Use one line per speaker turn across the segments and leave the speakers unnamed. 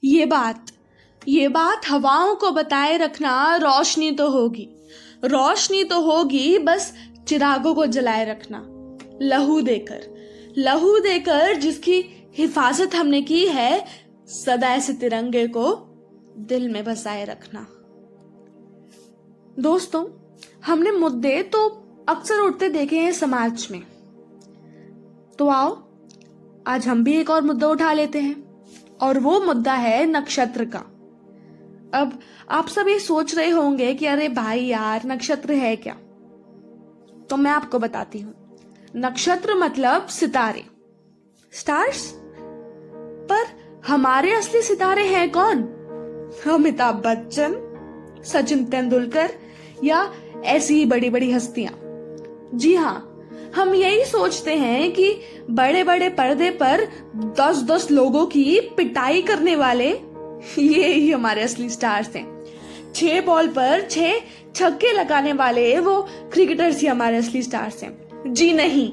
ये बात हवाओं को बताए रखना, रोशनी तो होगी, बस चिरागों को जलाए रखना, लहू देकर जिसकी हिफाजत हमने की है, सदा ऐसे तिरंगे को दिल में बसाए रखना। दोस्तों, हमने मुद्दे तो अक्सर उठते देखे हैं समाज में, तो आओ आज हम भी एक और मुद्दा उठा लेते हैं, और वो मुद्दा है नक्षत्र का। अब आप सब ये सोच रहे होंगे कि अरे भाई यार, नक्षत्र है क्या? तो मैं आपको बताती हूँ। नक्षत्र मतलब सितारे, स्टार्स। पर हमारे असली सितारे हैं कौन? अमिताभ बच्चन, सचिन तेंदुलकर या ऐसी ही बड़ी बड़ी हस्तियां? जी हाँ, हम यही सोचते हैं कि बड़े बड़े पर्दे पर 10-10 लोगों की पिटाई करने वाले ये ही हमारे असली स्टार्स हैं। 6 बॉल पर 6 छक्के लगाने वाले वो क्रिकेटर्स ही हमारे असली स्टार्स हैं। जी नहीं,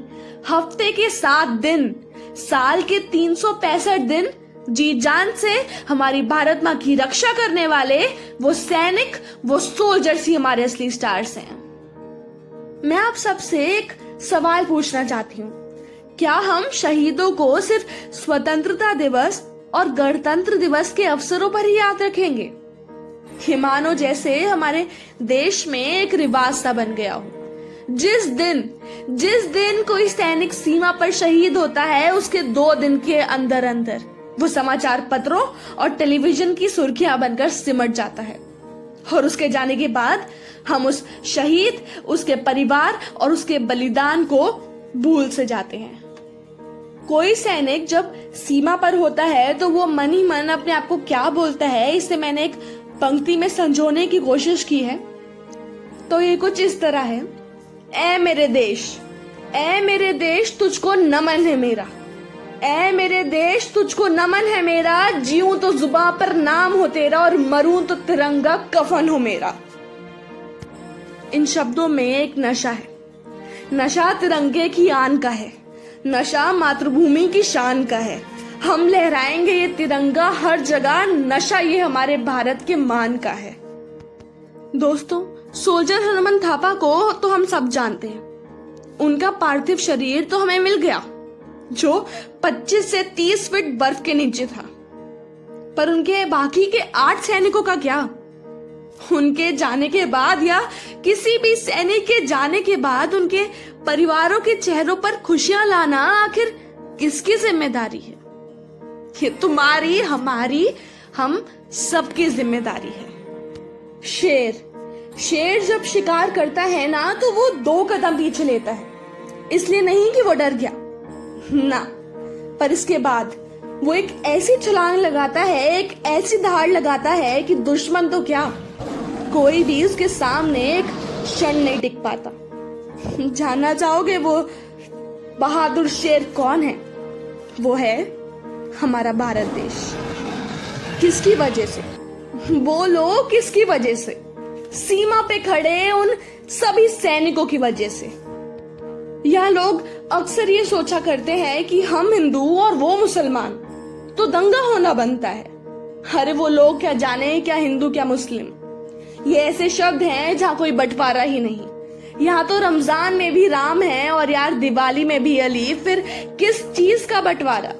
हफ्ते के 7 दिन, साल के 365 दिन जी जान से हमारी भारत माँ की रक्षा करने वाले वो सैनिक, वो सोल्जर्स ही हमारे असली स्टार्स हैं। मैं आप सबसे एक सवाल पूछना चाहती हूँ, क्या हम शहीदों को सिर्फ स्वतंत्रता दिवस और गणतंत्र दिवस के अवसरों पर ही याद रखेंगे? ये मानो जैसे हमारे देश में एक रिवाज सा बन गया हो, जिस दिन कोई सैनिक सीमा पर शहीद होता है, उसके 2 दिन के अंदर अंदर वो समाचार पत्रों और टेलीविजन की सुर्खियां बनकर सिमट जाता है, और उसके जाने के बाद हम उस शहीद, उसके परिवार और उसके बलिदान को भूल से जाते हैं। कोई सैनिक जब सीमा पर होता है तो वो मन ही मन अपने आप को क्या बोलता है, इसे मैंने एक पंक्ति में संजोने की कोशिश की है। तो ये कुछ इस तरह है, ऐ मेरे देश तुझको नमन है मेरा, ऐ मेरे देश तुझको नमन है मेरा, जीऊं तो जुबां पर नाम हो तेरा और मरूं तो तिरंगा कफन हो मेरा। इन शब्दों में एक नशा है, नशा तिरंगे की आन का है, नशा मातृभूमि की शान का है। हम लहराएंगे ये तिरंगा हर जगह, नशा ये हमारे भारत के मान का है। दोस्तों, सोल्जर हनुमान थापा को तो हम सब जानते हैं, उनका पार्थिव शरीर तो हमें मिल गया, जो 25 से 30 फीट बर्फ के नीचे था। पर उनके बाकी के 8 सैनिकों का क्या? उनके जाने के बाद या किसी भी सैनिक के जाने के बाद उनके परिवारों के चेहरों पर खुशियां लाना आखिर किसकी जिम्मेदारी है? ये तुम्हारी, हमारी, हम सबकी जिम्मेदारी है। शेर जब शिकार करता है ना, तो वो 2 कदम पीछे लेता है, इसलिए नहीं कि वो डर गया ना, पर इसके बाद वो एक ऐसी छलांग लगाता है, एक ऐसी दहाड़ लगाता है कि दुश्मन तो क्या, कोई भी उसके सामने एक क्षण नहीं टिक पाता। जानना चाहोगे वो बहादुर शेर कौन है? वो है हमारा भारत देश। किसकी वजह से? बोलो किसकी वजह से? सीमा पे खड़े उन सभी सैनिकों की वजह से। यह लोग अक्सर ये सोचा करते हैं कि हम हिंदू और वो मुसलमान, तो दंगा होना बनता है। अरे वो लोग क्या जाने क्या हिंदू क्या मुस्लिम, ये ऐसे शब्द हैं जहाँ कोई बंटवारा ही नहीं। यहाँ तो रमजान में भी राम है और यार दिवाली में भी अली, फिर किस चीज का बंटवारा?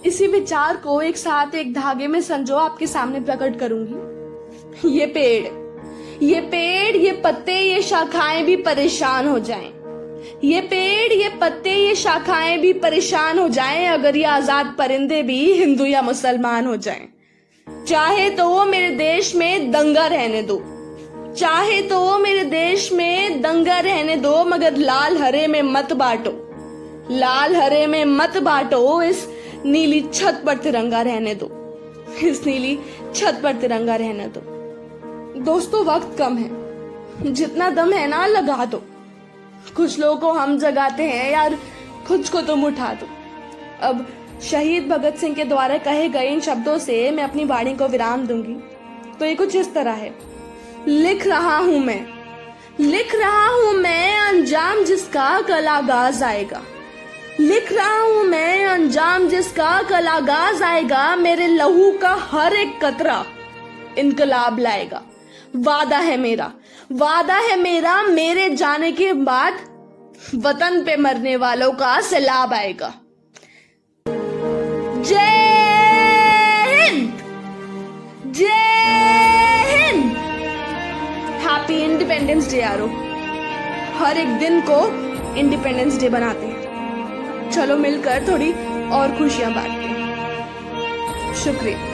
इसी विचार को एक साथ एक धागे में संजो आपके सामने प्रकट करूंगी। ये पेड़, ये पत्ते, ये शाखाएं भी परेशान हो जाएं। ये पेड़, ये पत्ते, ये शाखाएं भी परेशान हो जाएं अगर ये आजाद परिंदे भी हिंदू या मुसलमान हो जाएं। चाहे तो वो मेरे देश में दंगा रहने दो, चाहे तो वो मेरे देश में दंगा रहने दो, मगर लाल हरे में मत बांटो, लाल हरे में मत बांटो। इस नीली छत पर तिरंगा रहने दो, इस नीली छत पर तिरंगा रहने दो। दोस्तों, वक्त कम है, जितना दम है ना लगा दो। कुछ लोगों को हम जगाते हैं यार, खुद को तुम उठा दो। अब शहीद भगत सिंह के द्वारा कहे गए इन शब्दों से मैं अपनी वाणी को विराम दूंगी। तो ये कुछ इस तरह है, लिख रहा हूं मैं, अंजाम जिसका कल आगाज आएगा। लिख रहा हूं मैं अंजाम जिसका कल आगाज आएगा, मेरे लहू का हर एक कतरा इनकलाब लाएगा। वादा है मेरा मेरे जाने के बाद वतन पे मरने वालों का सैलाब आएगा। जय हिंद, जय हिंद। हैप्पी इंडिपेंडेंस डे यारो। हर एक दिन को इंडिपेंडेंस डे बनाते हैं। चलो मिलकर थोड़ी और खुशियां बांटते हैं। शुक्रिया।